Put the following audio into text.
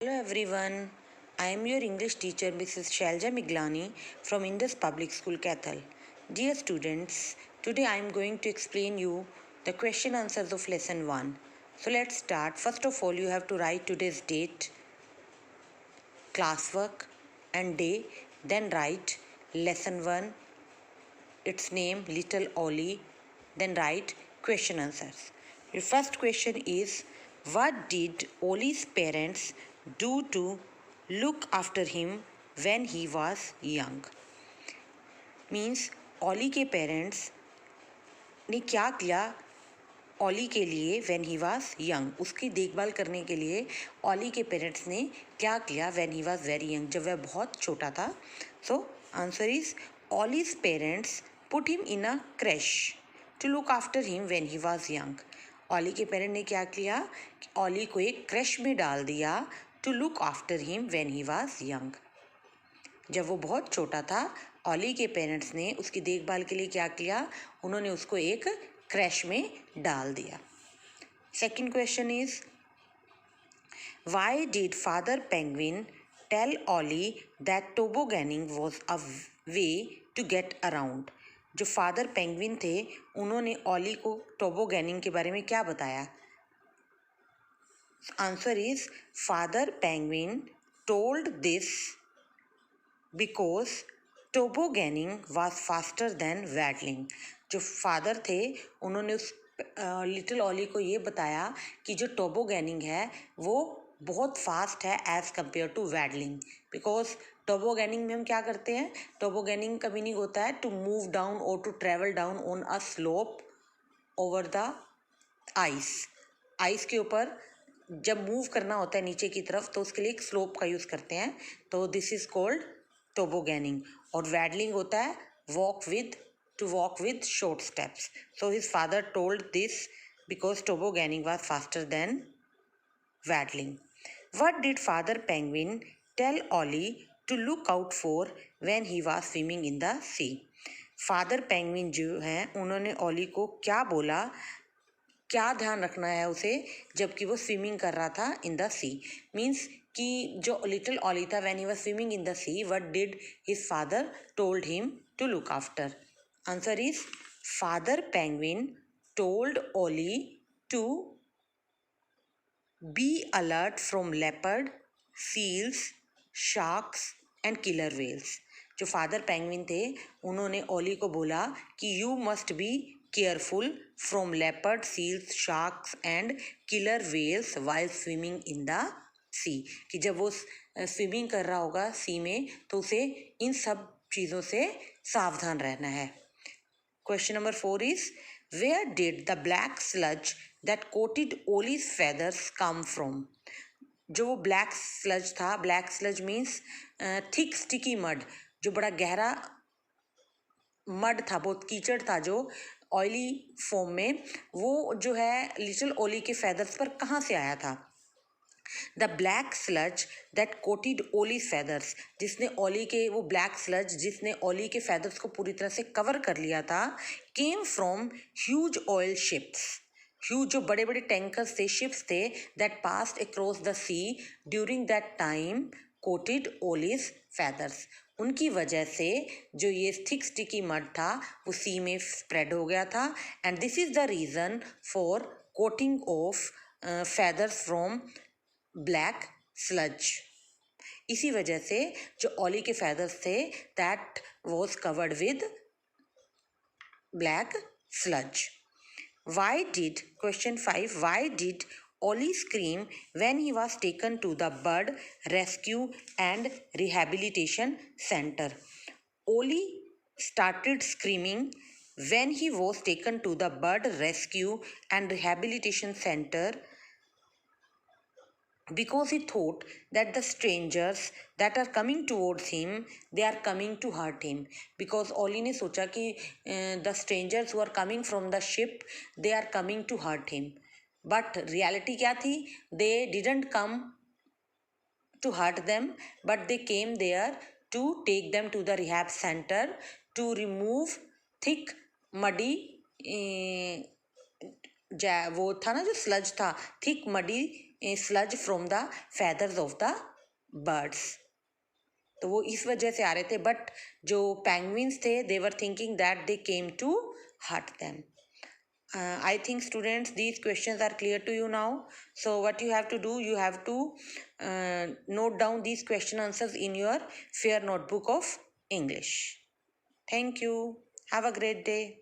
Hello everyone, I am your English teacher Mrs. Shalja Miglani from Indus Public School, Kathal. Dear students, today I am going to explain you the question answers of lesson 1. So let's start. First of all, you have to write today's date, classwork and day, then write lesson 1, its name Little Ollie, then write question answers. Your first question is, what did Ollie's parents do to look after him when he was young? Means Ollie के parents ने क्या किया ऑली के लिए when he was young, उसकी देखभाल करने के लिए ऑली के पेरेंट्स ने क्या किया when he was very young, जब वह बहुत छोटा था. So answer is Ollie's parents put him in a creche to look after him when he was young. Ollie के पेरेंट ने क्या किया? ऑली को एक क्रैश में डाल दिया to look after him when he was young. जब वो बहुत छोटा था, ऑली के पेरेंट्स ने उसकी देखभाल के लिए क्या किया? उन्होंने उसको एक क्रैश में डाल दिया. Second question is, why did father penguin tell Ollie that tobogganing was a way to get around? जो फादर पेंगुइन थे, उन्होंने ऑली को टोबोगैनिंग के बारे में क्या बताया? Answer is father penguin told this because tobogganing was faster than waddling. जो फादर थे, उन्होंने उस लिटिल ऑली को ये बताया कि जो टोबोगैनिंग है वो बहुत फास्ट है एज़ कम्पेयर टू वैडलिंग. बिकॉज टोबोगैनिंग में हम क्या करते हैं? टोबोगैनिंग का मीनिंग होता है टू मूव डाउन और to travel down on a slope over the ice. Ice के ऊपर जब मूव करना होता है नीचे की तरफ, तो उसके लिए एक स्लोप का यूज़ करते हैं, तो दिस इज़ कॉल्ड टोबोगैनिंग. और वैडलिंग होता है to walk with short steps. So his father told this because tobogganing was faster than waddling. What did father penguin tell Ollie to look out for when he was swimming in the sea? Father penguin जो हैं, उन्होंने Ollie को क्या बोला, क्या ध्यान रखना है उसे जबकि वो स्विमिंग कर रहा था इन द सी? मीन्स कि जो लिटिल ऑली था, when he was swimming in the sea, what did his father told him to look after? Answer is father penguin told Ollie to be alert from leopard, seals, sharks and killer whales. जो father penguin थे, उन्होंने Ollie को बोला कि you must be careful from leopard, seals, sharks and killer whales while swimming in the sea. कि जब वो swimming कर रहा होगा सी में, तो उसे इन सब चीज़ों से सावधान रहना है. Question number 4 is, where did the black sludge that coated Ollie's feathers come from? जो ब्लैक स्लज था, black sludge means thick sticky mud, जो बड़ा गहरा मड था, बहुत कीचड़ था जो ऑयली फॉर्म में, वो जो है लिटिल ओली के फेदर्स पर कहाँ से आया था? The black sludge that coated Ollie feathers, जिसने ओली के, वो ब्लैक स्लज जिसने ओली के फेदर्स को पूरी तरह से कवर कर लिया था, came from huge oil ships. Huge जो बड़े बड़े टैंकर्स थे, शिप्स थे, that passed across the sea during that time coated Ollie's feathers. उनकी वजह से जो ये थिक स्टिकी मड था वो सी में स्प्रेड हो गया था, and this is the reason for coating of feathers from black sludge. इसी वजह से जो ऑली के फेदर्स थे, that was covered with black sludge. Why did, question 5, why did Ollie scream when he was taken to the bird rescue and rehabilitation center? Ollie started screaming when he was taken to the bird rescue and rehabilitation center because he thought that the strangers that are coming towards him, they are coming to hurt him. Because Ollie ने सोचा कि the strangers who are coming from the ship, they are coming to hurt him. But reality क्या थी? They didn't come to hurt them, but they came there to take them to the rehab center to remove thick muddy वो था ना जो sludge था, thick muddy sludge from the feathers of the birds. तो वो इस वजह से आ रहे थे, बट जो penguins थे they were thinking that they came to hurt them. I think students these questions are clear to you now. So what you have to do, you have to note down these question answers in your fair notebook of English. Thank you. Have a great day.